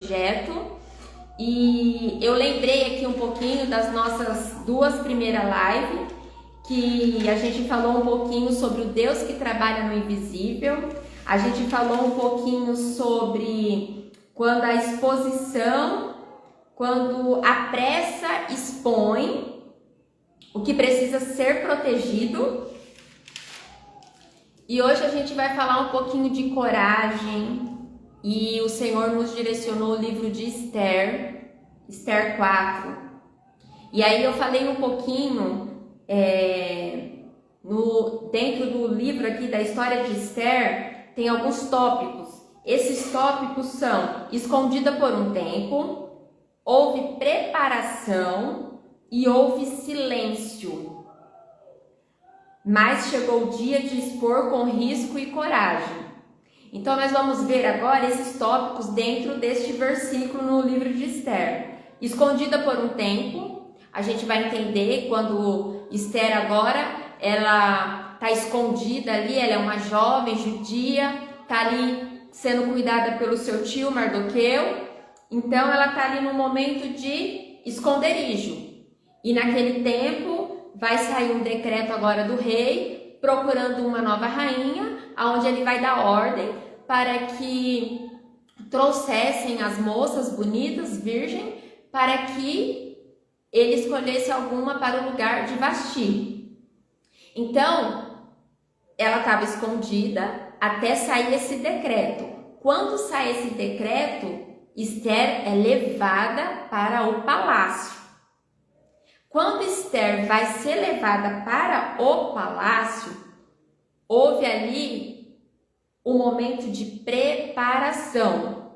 projeto. E eu lembrei aqui um pouquinho das nossas duas primeiras lives, que a gente falou um pouquinho sobre o Deus que trabalha no invisível. A gente falou um pouquinho sobre quando a exposição, quando a pressa expõe o que precisa ser protegido. E hoje a gente vai falar um pouquinho de coragem. E o Senhor nos direcionou o livro de Esther, Esther 4. E aí eu falei um pouquinho dentro do livro aqui da história de Esther, tem alguns tópicos. Esses tópicos são: escondida por um tempo, houve preparação e houve silêncio. Mas chegou o dia de expor com risco e coragem. Então nós vamos ver agora esses tópicos dentro deste versículo no livro de Esther. Escondida por um tempo, a gente vai entender quando Esther agora, ela está escondida ali, ela é uma jovem judia, está ali sendo cuidada pelo seu tio Mardoqueu, então ela está ali num momento de esconderijo. E naquele tempo vai sair um decreto agora do rei, procurando uma nova rainha, onde ele vai dar ordem para que trouxessem as moças bonitas, virgem, para que ele escolhesse alguma para o lugar de Vasti. Então, ela estava escondida até sair esse decreto. Quando sai esse decreto, Esther é levada para o palácio. Quando Esther vai ser levada para o palácio, houve ali um momento de preparação,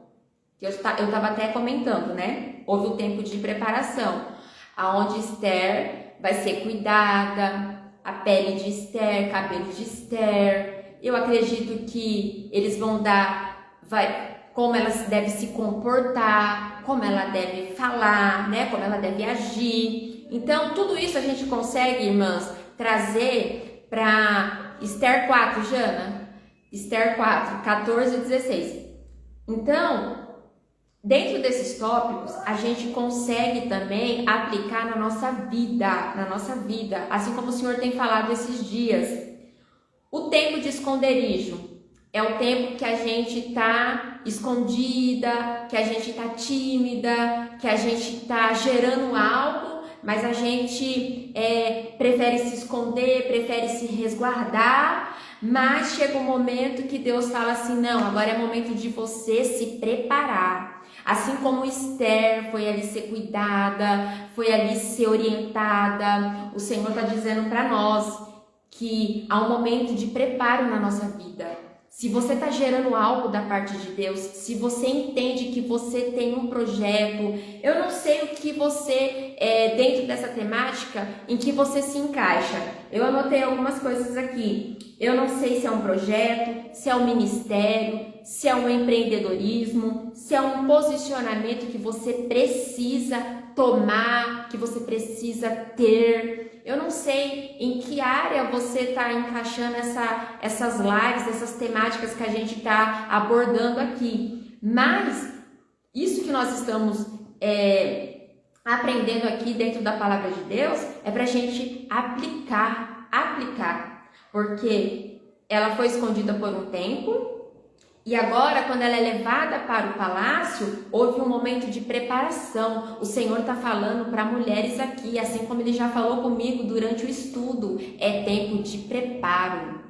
que eu estava até comentando, né? Houve um tempo de preparação, aonde Esther vai ser cuidada, a pele de Esther, cabelo de Esther. Eu acredito que eles vão dar, como ela deve se comportar, como ela deve falar, né? Como ela deve agir. Então, tudo isso a gente consegue, irmãs, trazer para Esther 4, Jana? Esther 4, 14 e 16. Então, dentro desses tópicos, a gente consegue também aplicar na nossa vida, assim como o Senhor tem falado esses dias. O tempo de esconderijo é o tempo que a gente está escondida, que a gente está tímida, que a gente está gerando algo, mas a gente prefere se esconder, prefere se resguardar, mas chega um momento que Deus fala assim: não, agora é momento de você se preparar. Assim como Esther foi ali ser cuidada, foi ali ser orientada, o Senhor está dizendo para nós que há um momento de preparo na nossa vida. Se você está gerando algo da parte de Deus, se você entende que você tem um projeto, eu não sei o que você, dentro dessa temática, em que você se encaixa. Eu anotei algumas coisas aqui. Eu não sei se é um projeto, se é um ministério, se é um empreendedorismo, se é um posicionamento que você precisa tomar, que você precisa ter. Eu não sei em que área você está encaixando essas lives, essas temáticas que a gente está abordando aqui. Mas isso que nós estamos aprendendo aqui dentro da palavra de Deus é para a gente aplicar. Porque ela foi escondida por um tempo. E agora, quando ela é levada para o palácio, houve um momento de preparação. O Senhor está falando para mulheres aqui, assim como Ele já falou comigo durante o estudo. É tempo de preparo.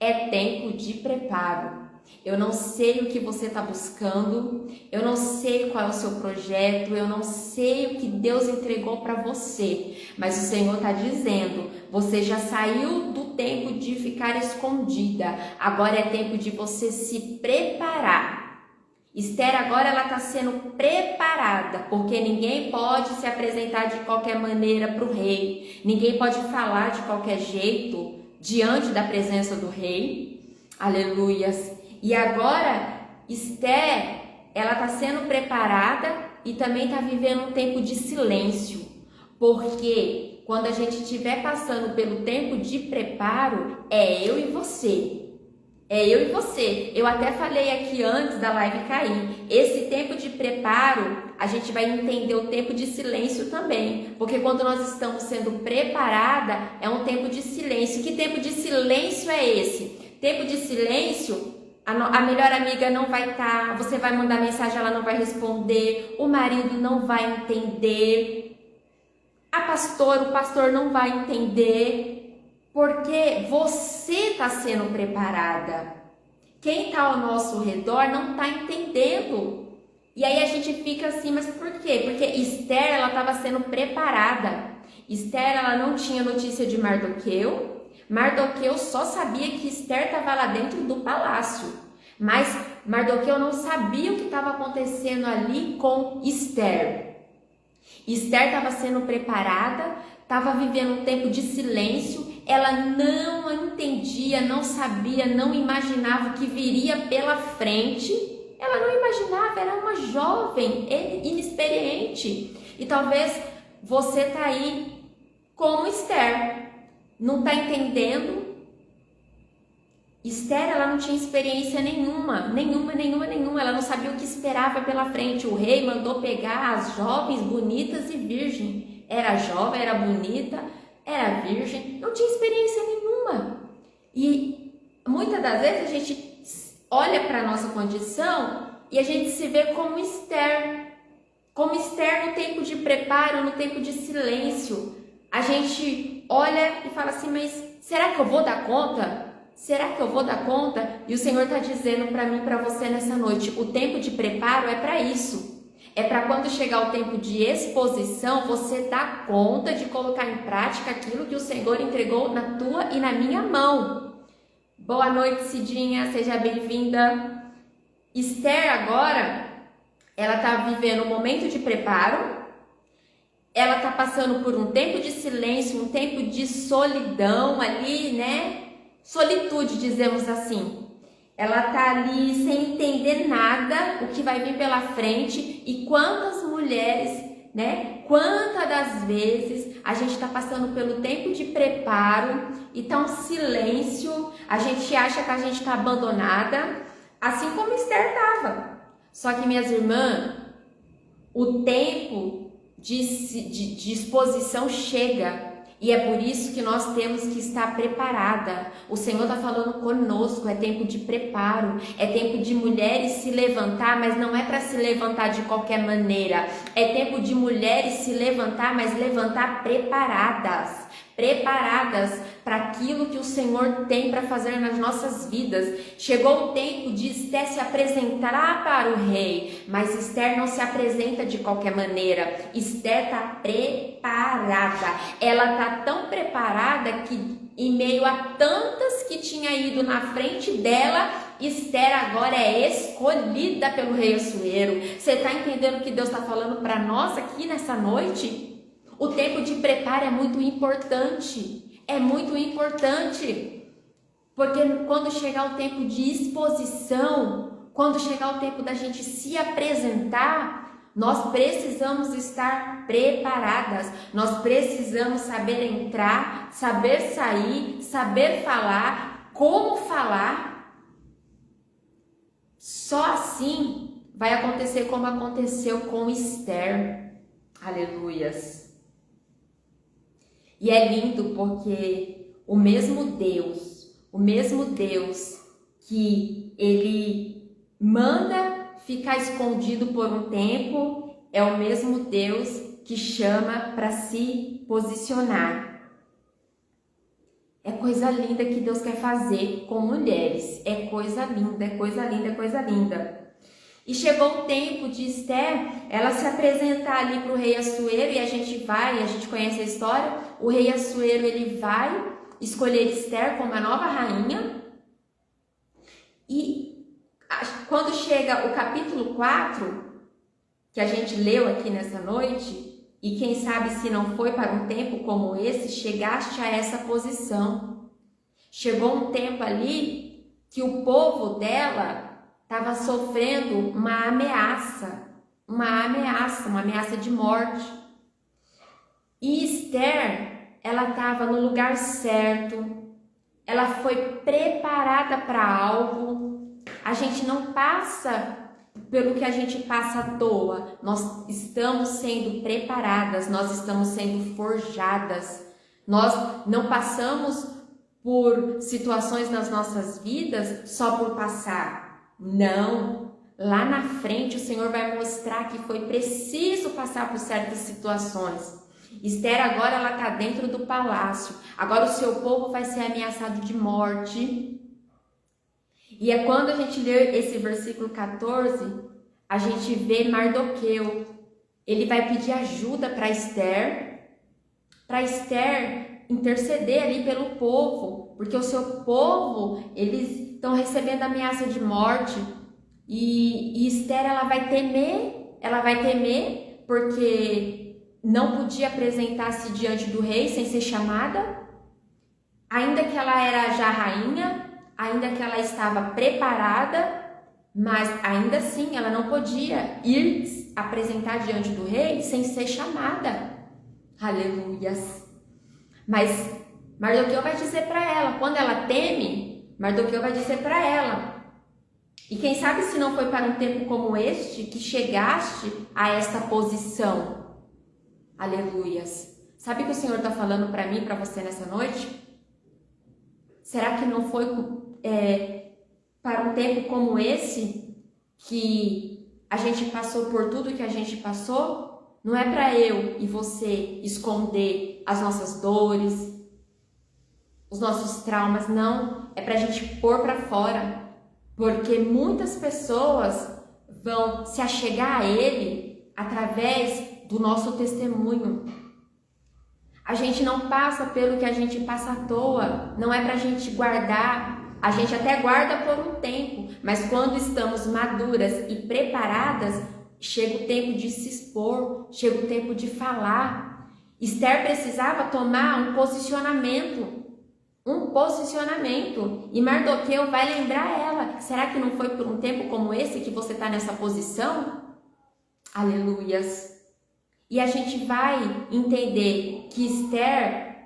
É tempo de preparo. Eu não sei o que você está buscando, eu não sei qual é o seu projeto, eu não sei o que Deus entregou para você, mas o Senhor está dizendo: você já saiu do tempo de ficar escondida, agora é tempo de você se preparar. Esther agora ela está sendo preparada, porque ninguém pode se apresentar de qualquer maneira para o rei, ninguém pode falar de qualquer jeito diante da presença do rei. Aleluias! E agora, Esther, ela está sendo preparada e também está vivendo um tempo de silêncio. Porque quando a gente estiver passando pelo tempo de preparo, é eu e você. É eu e você. Eu até falei aqui antes da live cair. Esse tempo de preparo, a gente vai entender o tempo de silêncio também. Porque quando nós estamos sendo preparada, é um tempo de silêncio. Que tempo de silêncio é esse? Tempo de silêncio, a melhor amiga não vai estar, você vai mandar mensagem, ela não vai responder, o marido não vai entender, o pastor não vai entender. Porque você está sendo preparada. Quem está ao nosso redor não está entendendo. E aí a gente fica assim, mas por quê? Porque Esther, ela estava sendo preparada. Esther, ela não tinha notícia de Mardoqueu. Mardoqueu só sabia que Esther estava lá dentro do palácio. Mas Mardoqueu não sabia o que estava acontecendo ali com Esther. Esther estava sendo preparada, estava vivendo um tempo de silêncio. Ela não entendia, não sabia, não imaginava o que viria pela frente. Ela não imaginava, era uma jovem inexperiente. E talvez você está aí como Esther, não está entendendo. Esther, ela não tinha experiência nenhuma. Ela não sabia o que esperava pela frente. O rei mandou pegar as jovens bonitas e virgem. Era jovem, era bonita, era virgem, não tinha experiência nenhuma. E muitas das vezes a gente olha para a nossa condição e a gente se vê como Esther no tempo de preparo, no tempo de silêncio. A gente olha e fala assim, mas será que eu vou dar conta? Será que eu vou dar conta? E o Senhor está dizendo para mim e para você nessa noite, o tempo de preparo é para isso. É para quando chegar o tempo de exposição, você dar conta de colocar em prática aquilo que o Senhor entregou na tua e na minha mão. Boa noite, Cidinha, seja bem-vinda. Esther agora, ela está vivendo um momento de preparo, ela está passando por um tempo de silêncio, um tempo de solidão ali, né? Solitude, dizemos assim. Ela tá ali sem entender nada o que vai vir pela frente. E quantas mulheres, né? Quantas das vezes a gente está passando pelo tempo de preparo e tá um silêncio, a gente acha que a gente está abandonada, assim como Esther estava. Só que, minhas irmãs, o tempo de exposição chega. E é por isso que nós temos que estar preparada. O Senhor está falando conosco, é tempo de preparo, é tempo de mulheres se levantar, mas não é para se levantar de qualquer maneira. É tempo de mulheres se levantar, mas levantar preparadas para aquilo que o Senhor tem para fazer nas nossas vidas. Chegou o tempo de Esther se apresentar para o rei, mas Esther não se apresenta de qualquer maneira. Esther está preparada. Ela está tão preparada que, em meio a tantas que tinha ido na frente dela, Esther agora é escolhida pelo rei Assuero. Você está entendendo o que Deus está falando para nós aqui nessa noite? O tempo de preparo é muito importante. É muito importante. Porque quando chegar o tempo de exposição, quando chegar o tempo da gente se apresentar, nós precisamos estar preparadas. Nós precisamos saber entrar, saber sair, saber falar, como falar. Só assim vai acontecer como aconteceu com Esther. Aleluias. E é lindo porque o mesmo Deus que ele manda ficar escondido por um tempo, é o mesmo Deus que chama para se posicionar. É coisa linda que Deus quer fazer com mulheres. É coisa linda, é coisa linda, é coisa linda. E chegou o tempo de Esther, ela se apresentar ali para o rei Assuero, e a gente conhece a história. O rei Assuero, ele vai escolher Esther como a nova rainha. E quando chega o capítulo 4, que a gente leu aqui nessa noite, e quem sabe se não foi para um tempo como esse, chegaste a essa posição. Chegou um tempo ali que o povo dela estava sofrendo uma ameaça de morte. E Esther, ela estava no lugar certo, ela foi preparada para algo. A gente não passa pelo que a gente passa à toa. Nós estamos sendo preparadas, nós estamos sendo forjadas. Nós não passamos por situações nas nossas vidas só por passar. Não. Lá na frente o Senhor vai mostrar que foi preciso passar por certas situações. Esther agora ela está dentro do palácio. Agora o seu povo vai ser ameaçado de morte. E é quando a gente lê esse versículo 14, a gente vê Mardoqueu. Ele vai pedir ajuda para Esther interceder ali pelo povo, porque o seu povo, eles estão recebendo ameaça de morte. E Esther, ela vai temer porque não podia apresentar-se diante do rei sem ser chamada, ainda que ela era já rainha, ainda que ela estava preparada, mas ainda assim ela não podia ir apresentar diante do rei sem ser chamada. Aleluias! Mas Mardoqueu vai dizer para ela, quando ela teme, Mardoqueu vai dizer para ela, e quem sabe se não foi para um tempo como este que chegaste a esta posição. Aleluias. Sabe o que o Senhor está falando para mim e para você nessa noite? Será que não foi para um tempo como esse que a gente passou por tudo que a gente passou? Não é para eu e você esconder as nossas dores, os nossos traumas, não. É para a gente pôr para fora. Porque muitas pessoas vão se achegar a Ele através do nosso testemunho. A gente não passa pelo que a gente passa à toa, não é para a gente guardar. A gente até guarda por um tempo, mas quando estamos maduras e preparadas, chega o tempo de se expor, chega o tempo de falar. Esther precisava tomar um posicionamento. E Mardoqueu vai lembrar ela. Será que não foi por um tempo como esse que você está nessa posição? Aleluias. E a gente vai entender que Esther,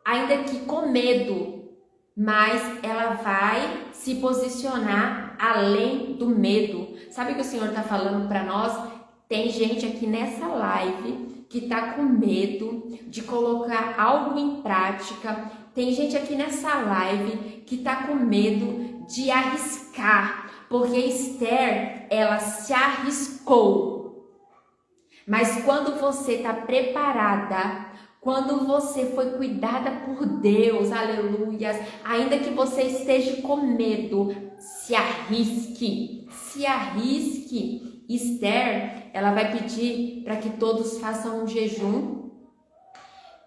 ainda que com medo, mas ela vai se posicionar além do medo. Sabe o que o Senhor está falando para nós? Tem gente aqui nessa live que está com medo de colocar algo em prática. Tem gente aqui nessa live que está com medo de arriscar, porque Esther, ela se arriscou. Mas quando você está preparada, quando você foi cuidada por Deus, aleluias, ainda que você esteja com medo, se arrisque, se arrisque. Esther, ela vai pedir para que todos façam um jejum.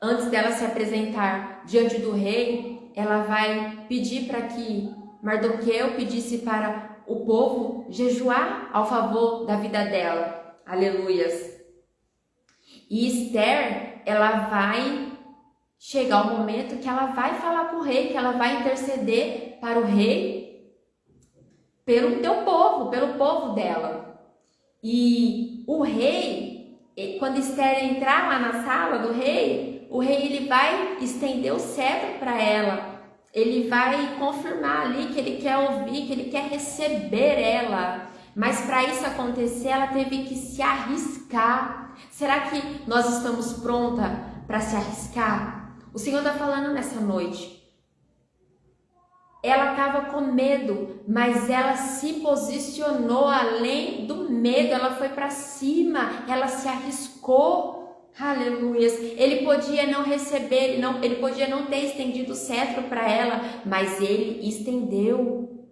Antes dela se apresentar diante do rei, ela vai pedir para que Mardoqueu pedisse para o povo jejuar ao favor da vida dela. Aleluias. E Esther, ela vai chegar o momento que ela vai falar com o rei, que ela vai interceder para o rei pelo teu povo, pelo povo dela. E o rei, quando Esther entrar lá na sala do rei, o rei ele vai estender o cetro para ela. Ele vai confirmar ali que ele quer ouvir, que ele quer receber ela. Mas para isso acontecer, ela teve que se arriscar. Será que nós estamos prontas para se arriscar? O Senhor está falando nessa noite. Ela estava com medo, mas ela se posicionou além do medo. Ela foi para cima, ela se arriscou. Aleluias. Ele podia não receber, ele podia não ter estendido o cetro para ela, mas ele estendeu.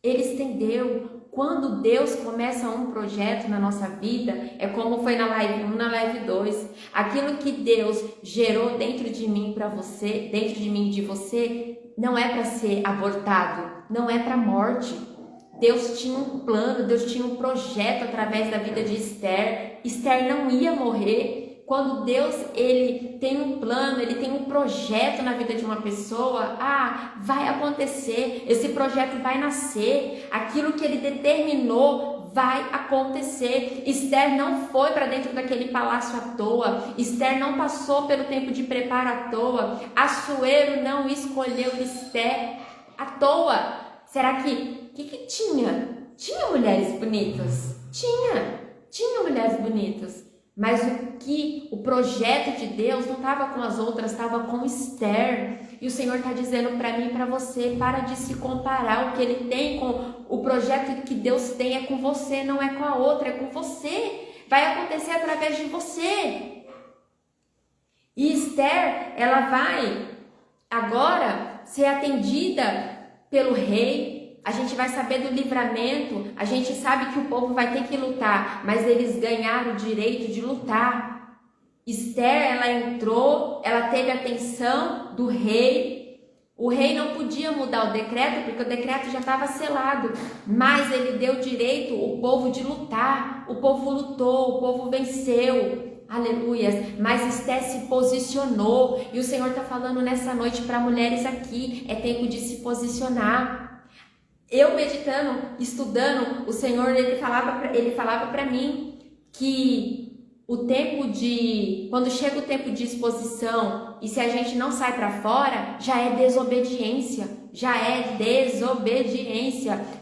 Ele estendeu. Quando Deus começa um projeto na nossa vida, é como foi na live 1, na live 2. Aquilo que Deus gerou dentro de mim para você, dentro de mim e de você, não é para ser abortado, não é para morte. Deus tinha um plano, Deus tinha um projeto através da vida de Esther. Esther não ia morrer. Quando Deus ele tem um plano, ele tem um projeto na vida de uma pessoa, vai acontecer, esse projeto vai nascer, aquilo que ele determinou vai acontecer. Esther não foi para dentro daquele palácio à toa. Esther não passou pelo tempo de preparo à toa. Assuero não escolheu Esther à toa. Será que tinha? Tinha mulheres bonitas? Tinha mulheres bonitas. Mas o projeto de Deus não estava com as outras, estava com Esther. E o Senhor está dizendo para mim e para você, para de se comparar. O que Ele tem com o projeto que Deus tem é com você, não é com a outra, é com você. Vai acontecer através de você. E Esther, ela vai agora ser atendida pelo rei. A gente vai saber do livramento, a gente sabe que o povo vai ter que lutar, mas eles ganharam o direito de lutar. Esther, ela entrou, ela teve a atenção do rei. O rei não podia mudar o decreto, porque o decreto já estava selado, mas ele deu direito ao povo de lutar. O povo lutou, o povo venceu. Aleluias, mas Esther se posicionou. E o Senhor está falando nessa noite para mulheres aqui, é tempo de se posicionar. Eu meditando, estudando, o Senhor ele falava para mim que o tempo quando chega o tempo de exposição e se a gente não sai para fora, já é desobediência.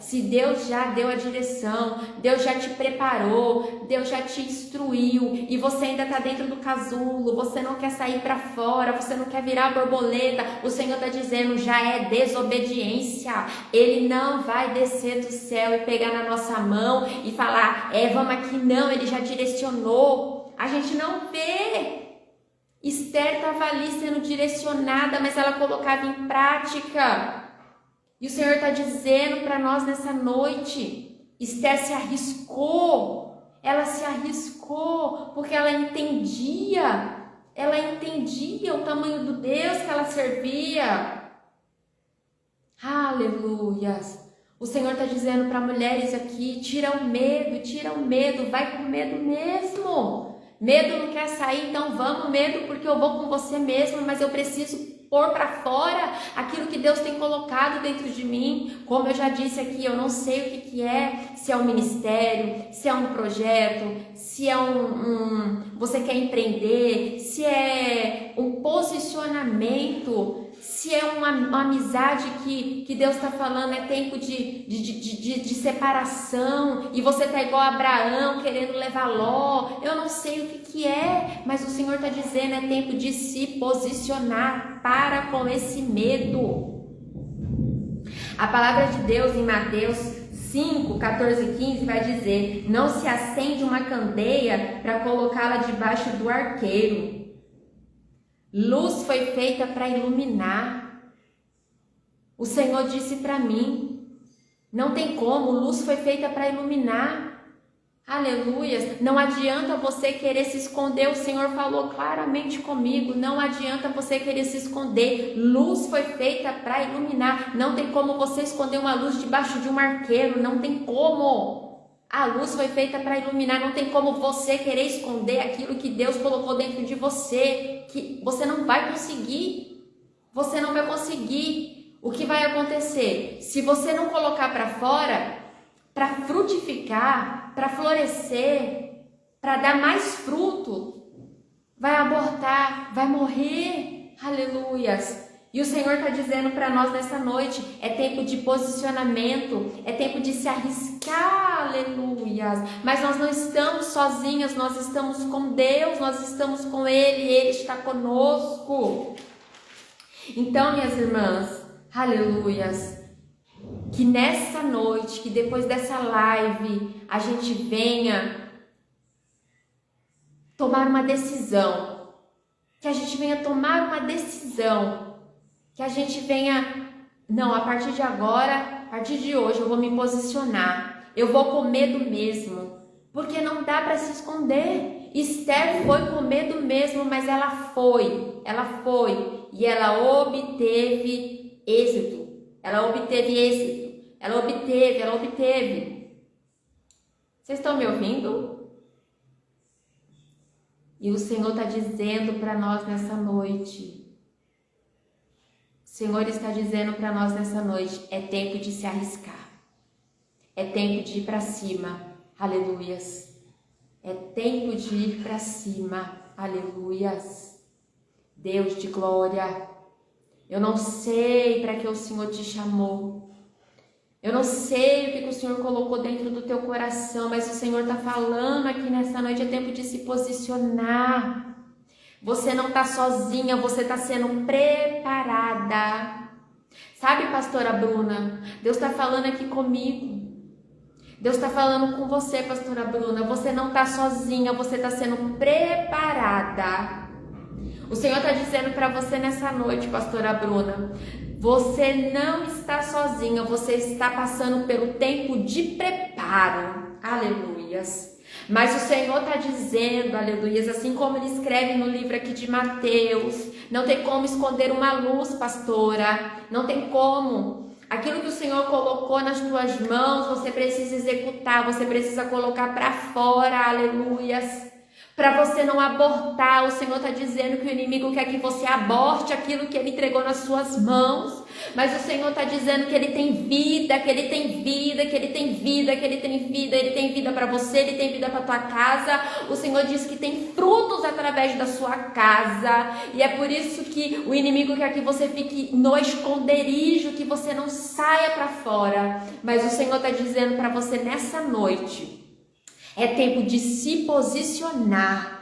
Se Deus já deu a direção, Deus já te preparou, Deus já te instruiu e você ainda está dentro do casulo, você não quer sair para fora, você não quer virar borboleta, o Senhor está dizendo, já é desobediência. Ele não vai descer do céu e pegar na nossa mão e falar, vamos aqui, não, Ele já direcionou. A gente não vê. Esther estava ali sendo direcionada, mas ela colocava em prática. E o Senhor está dizendo para nós nessa noite, Esther se arriscou. Ela se arriscou porque ela entendia o tamanho do Deus que ela servia. Aleluias. O Senhor está dizendo para mulheres aqui, tira o medo, vai com medo mesmo. Medo não quer sair, então vamos, medo, porque eu vou com você mesmo, mas eu preciso pôr para fora aquilo que Deus tem colocado dentro de mim. Como eu já disse aqui, eu não sei o que é, se é um ministério, se é um projeto, se é você quer empreender, se é um posicionamento, se é uma amizade que Deus está falando, é tempo de separação, e você está igual a Abraão, querendo levar Ló. Eu não sei o que é, mas o Senhor está dizendo, é tempo de se posicionar. Para com esse medo. A palavra de Deus em Mateus 5, 14 e 15 vai dizer, não se acende uma candeia para colocá-la debaixo do arqueiro. Luz foi feita para iluminar. O Senhor disse para mim, não tem como, luz foi feita para iluminar. Aleluias, não adianta você querer se esconder, o Senhor falou claramente comigo, não adianta você querer se esconder, luz foi feita para iluminar, não tem como você esconder uma luz debaixo de um arqueiro, não tem como. A luz foi feita para iluminar, não tem como você querer esconder aquilo que Deus colocou dentro de você, que você não vai conseguir. O que vai acontecer? Se você não colocar para fora, para frutificar, para florescer, para dar mais fruto, vai abortar, vai morrer. Aleluias. E o Senhor está dizendo para nós nessa noite, é tempo de posicionamento, é tempo de se arriscar, aleluias. Mas nós não estamos sozinhos, nós estamos com Deus, nós estamos com Ele está conosco. Então, minhas irmãs, aleluias, que nessa noite, que depois dessa live, a gente venha tomar uma decisão, que a gente venha tomar uma decisão, que a gente venha, não, a partir de agora, a partir de hoje eu vou me posicionar, eu vou com medo mesmo, porque não dá para se esconder. Esther foi com medo mesmo, mas ela foi e ela obteve êxito. Ela obteve. Vocês estão me ouvindo? E o Senhor está dizendo para nós nessa noite. O Senhor está dizendo para nós nessa noite, é tempo de se arriscar. É tempo de ir para cima. Aleluias. É tempo de ir para cima. Aleluias. Deus de glória. Eu não sei para que o Senhor te chamou. Eu não sei o que o Senhor colocou dentro do teu coração, mas o Senhor está falando aqui nessa noite, é tempo de se posicionar. Você não está sozinha, você está sendo preparada. Sabe, pastora Bruna, Deus está falando aqui comigo. Deus está falando com você, pastora Bruna. Você não está sozinha, você está sendo preparada. O Senhor está dizendo para você nessa noite, pastora Bruna, você não está sozinha, você está passando pelo tempo de preparo. Aleluias. Mas o Senhor está dizendo, aleluias, assim como ele escreve no livro aqui de Mateus, não tem como esconder uma luz, pastora, não tem como. Aquilo que o Senhor colocou nas tuas mãos, você precisa executar, você precisa colocar para fora, aleluias. Para você não abortar, o Senhor está dizendo que o inimigo quer que você aborte aquilo que ele entregou nas suas mãos. Mas o Senhor está dizendo que ele tem vida, que ele tem vida, que ele tem vida, que ele tem vida. Ele tem vida para você, ele tem vida para tua casa. O Senhor diz que tem frutos através da sua casa. E é por isso que o inimigo quer que você fique no esconderijo, que você não saia para fora. Mas o Senhor está dizendo para você nessa noite, é tempo de se posicionar.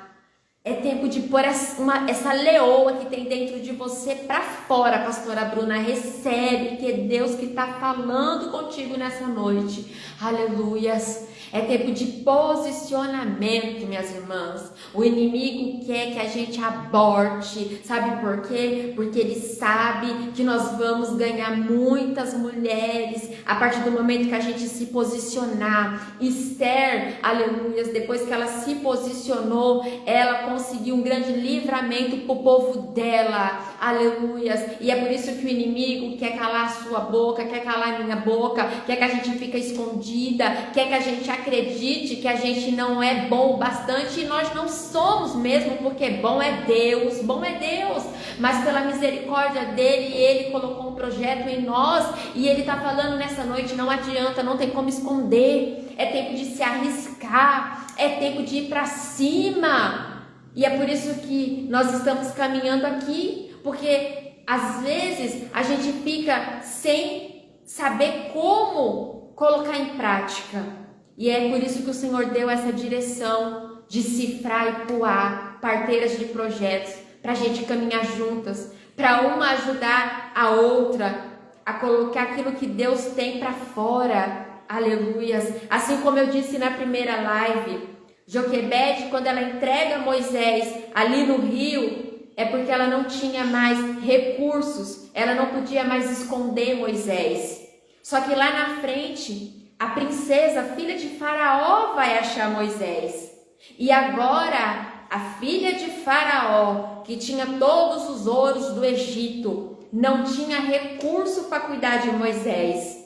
É tempo de pôr essa leoa que tem dentro de você para fora, pastora Bruna. Recebe que é Deus que está falando contigo nessa noite. Aleluias. É tempo de posicionamento, minhas irmãs. O inimigo quer que a gente aborte. Sabe por quê? Porque ele sabe que nós vamos ganhar muitas mulheres a partir do momento que a gente se posicionar. Esther, aleluias, depois que ela se posicionou, ela conseguiu um grande livramento para o povo dela. Aleluias. E é por isso que o inimigo quer calar a sua boca, quer calar a minha boca, quer que a gente fique escondida, quer que a gente acredite que a gente não é bom o bastante, e nós não somos mesmo, porque bom é Deus, mas pela misericórdia dele, ele colocou um projeto em nós, e ele está falando nessa noite, não adianta, não tem como esconder, é tempo de se arriscar, é tempo de ir para cima, e é por isso que nós estamos caminhando aqui, porque às vezes a gente fica sem saber como colocar em prática. E é por isso que o Senhor deu essa direção de cifrar e puar parteiras de projetos, para a gente caminhar juntas, para uma ajudar a outra a colocar aquilo que Deus tem para fora. Aleluias. Assim como eu disse na primeira live, Joquebede, quando ela entrega Moisés ali no rio, é porque ela não tinha mais recursos, ela não podia mais esconder Moisés. Só que lá na frente, a princesa, filha de Faraó, vai achar Moisés. E agora, a filha de Faraó, que tinha todos os ouros do Egito, não tinha recurso para cuidar de Moisés.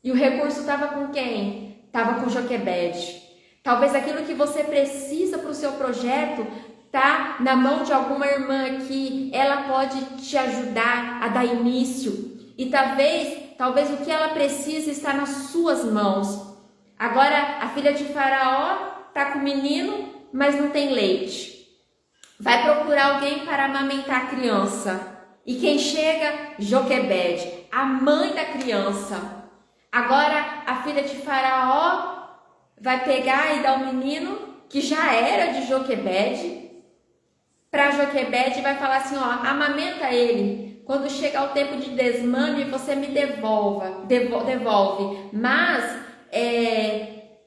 E o recurso estava com quem? Estava com Joquebede. Talvez aquilo que você precisa para o seu projeto está na mão de alguma irmã aqui. Ela pode te ajudar a dar início. E talvez o que ela precisa está nas suas mãos. Agora, a filha de Faraó está com o menino, mas não tem leite. Vai procurar alguém para amamentar a criança. E quem chega? Joquebede, a mãe da criança. Agora, a filha de Faraó vai pegar e dar o menino, que já era de Joquebede, para Joquebede e vai falar assim, ó, amamenta ele. Quando chegar o tempo de desmame, você me devolve. Mas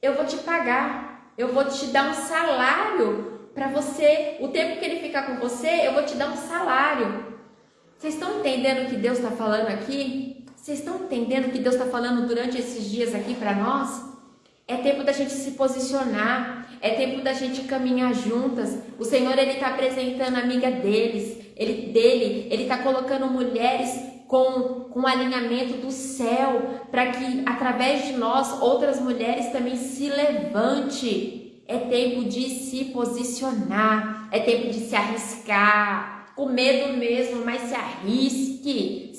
eu vou te pagar. Eu vou te dar um salário para você. O tempo que ele ficar com você, eu vou te dar um salário. Vocês estão entendendo o que Deus está falando aqui? Vocês estão entendendo o que Deus está falando durante esses dias aqui para nós? É tempo da gente se posicionar, é tempo da gente caminhar juntas. O Senhor, ele está apresentando a amiga ele está colocando mulheres com alinhamento do céu, para que através de nós outras mulheres também se levante. É tempo de se posicionar, é tempo de se arriscar, com medo mesmo, mas se arrisque.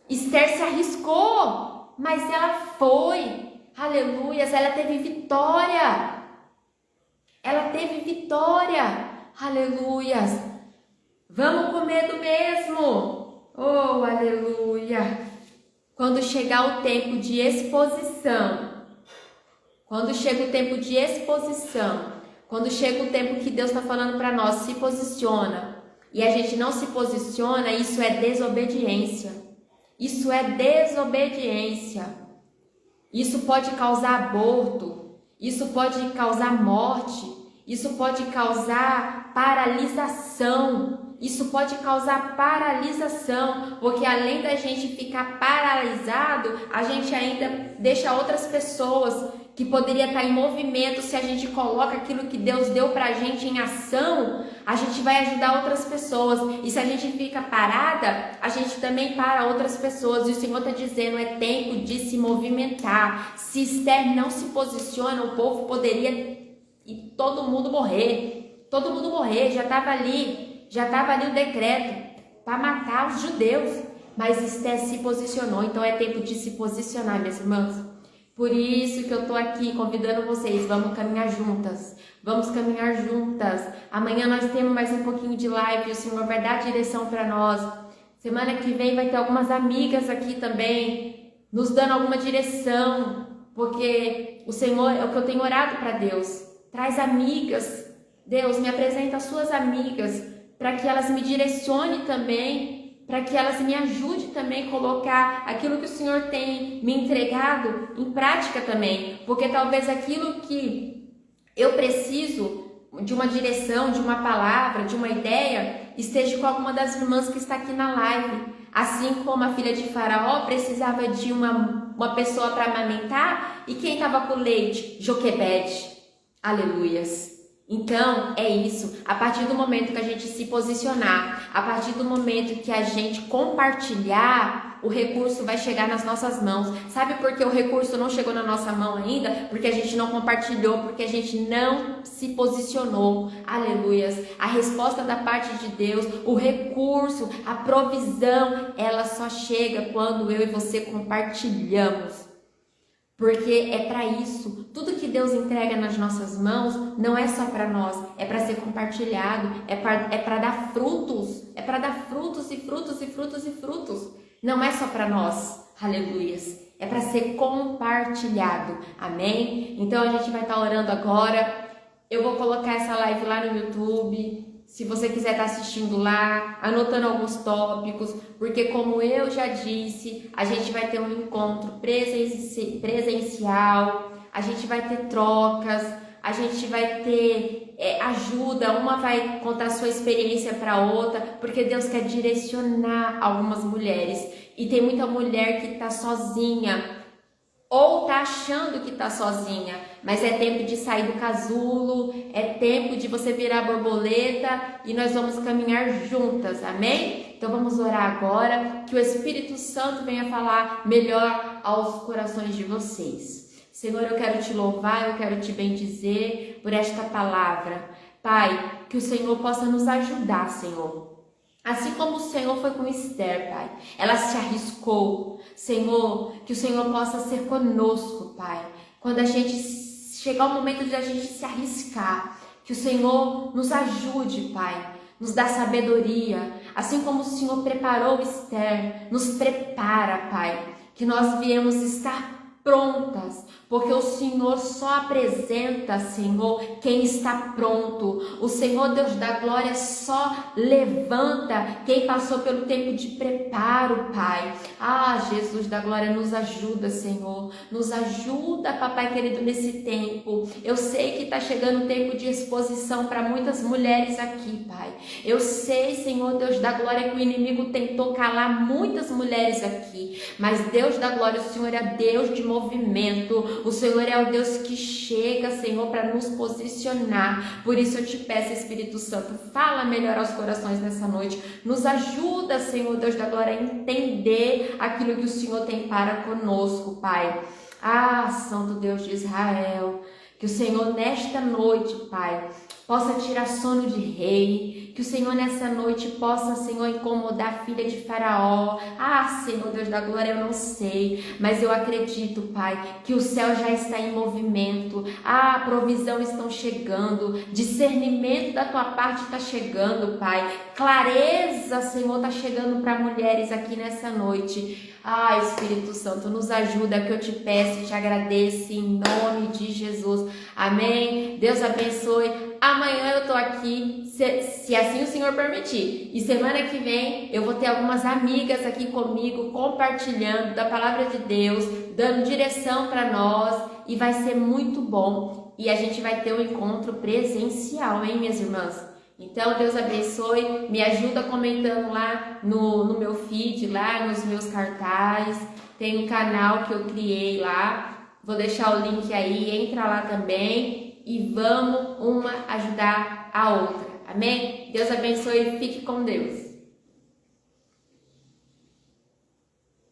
Esther se arriscou, mas ela foi. Aleluias, ela teve vitória. Ela teve vitória. Aleluias. Vamos com medo mesmo. Oh, aleluia. Quando chegar o tempo de exposição, quando chega o tempo de exposição, quando chega o tempo que Deus está falando para nós, se posiciona, e a gente não se posiciona, isso é desobediência. Isso é desobediência. Isso pode causar aborto, isso pode causar morte, isso pode causar paralisação, isso pode causar paralisação, porque além da gente ficar paralisado, a gente ainda deixa outras pessoas que poderia estar em movimento. Se a gente coloca aquilo que Deus deu pra gente em ação, a gente vai ajudar outras pessoas. E se a gente fica parada, a gente também para outras pessoas. E o Senhor está dizendo, é tempo de se movimentar. Se Esther não se posiciona, o povo poderia e todo mundo morrer. Todo mundo morrer, já estava ali o decreto para matar os judeus. Mas Esther se posicionou, então é tempo de se posicionar, minhas irmãs. Por isso que eu tô aqui convidando vocês, vamos caminhar juntas, vamos caminhar juntas. Amanhã nós temos mais um pouquinho de live, o Senhor vai dar direção para nós. Semana que vem vai ter algumas amigas aqui também, nos dando alguma direção, porque o Senhor é o que eu tenho orado para Deus. Traz amigas, Deus me apresenta as suas amigas, para que elas me direcionem também, para que elas me ajudem também a colocar aquilo que o Senhor tem me entregado em prática também, porque talvez aquilo que eu preciso de uma direção, de uma palavra, de uma ideia, esteja com alguma das irmãs que está aqui na live, assim como a filha de Faraó precisava de uma pessoa para amamentar, e quem estava com leite? Joquebede. Aleluias. Então, é isso, a partir do momento que a gente se posicionar, a partir do momento que a gente compartilhar, o recurso vai chegar nas nossas mãos. Sabe por que o recurso não chegou na nossa mão ainda? Porque a gente não compartilhou, porque a gente não se posicionou. Aleluias. A resposta da parte de Deus, o recurso, a provisão, ela só chega quando eu e você compartilhamos. Porque é para isso, tudo que Deus entrega nas nossas mãos não é só para nós, é para ser compartilhado, é para dar frutos, é para dar frutos e frutos e frutos e frutos. Não é só para nós, aleluias, é para ser compartilhado, amém? Então a gente vai estar orando agora, eu vou colocar essa live lá no YouTube. Se você quiser estar assistindo lá, anotando alguns tópicos, porque como eu já disse, a gente vai ter um encontro presencial, a gente vai ter trocas, a gente vai ter ajuda, uma vai contar sua experiência para outra, porque Deus quer direcionar algumas mulheres. E tem muita mulher que está sozinha, ou tá achando que tá sozinha, mas é tempo de sair do casulo, é tempo de você virar borboleta e nós vamos caminhar juntas, amém? Então vamos orar agora, que o Espírito Santo venha falar melhor aos corações de vocês. Senhor, eu quero te louvar, eu quero te bendizer por esta palavra. Pai, que o Senhor possa nos ajudar, Senhor. Assim como o Senhor foi com Esther, Pai, ela se arriscou. Senhor, que o Senhor possa ser conosco, Pai. Quando a gente chegar o momento de a gente se arriscar, que o Senhor nos ajude, Pai, nos dá sabedoria. Assim como o Senhor preparou Esther, nos prepara, Pai, que nós viemos estar prontas, porque o Senhor só apresenta, Senhor, quem está pronto. O Senhor Deus da glória só levanta quem passou pelo tempo de preparo, Pai. Ah, Jesus da glória, nos ajuda, Senhor, nos ajuda, papai querido, nesse tempo. Eu sei que está chegando o tempo de exposição para muitas mulheres aqui, Pai. Eu sei, Senhor Deus da glória, que o inimigo tentou calar muitas mulheres aqui, mas Deus da glória, o Senhor é Deus de movimento, o Senhor é o Deus que chega, Senhor, para nos posicionar. Por isso eu te peço, Espírito Santo, fala melhor aos corações nessa noite, nos ajuda, Senhor Deus da glória, a entender aquilo que o Senhor tem para conosco, Pai. Ah, Santo Deus de Israel, que o Senhor nesta noite, Pai, possa tirar sono de rei, Que o Senhor nessa noite possa, Senhor, incomodar a filha de Faraó. Ah, Senhor Deus da glória, eu não sei, mas eu acredito, Pai, que o céu já está em movimento. Ah, a provisão está chegando, discernimento da tua parte está chegando, Pai. Clareza, Senhor, está chegando para mulheres aqui nessa noite. Ah, Espírito Santo, nos ajuda, que eu te peço e te agradeço em nome de Jesus. Amém. Deus abençoe. Amanhã eu tô aqui, se assim o Senhor permitir. E semana que vem eu vou ter algumas amigas aqui comigo, compartilhando da palavra de Deus, dando direção para nós, e vai ser muito bom. E a gente vai ter um encontro presencial, hein, minhas irmãs? Então, Deus abençoe, me ajuda comentando lá no meu feed, lá nos meus cartazes. Tem um canal que eu criei lá, vou deixar o link aí, entra lá também e vamos uma ajudar a outra. Amém? Deus abençoe, fique com Deus.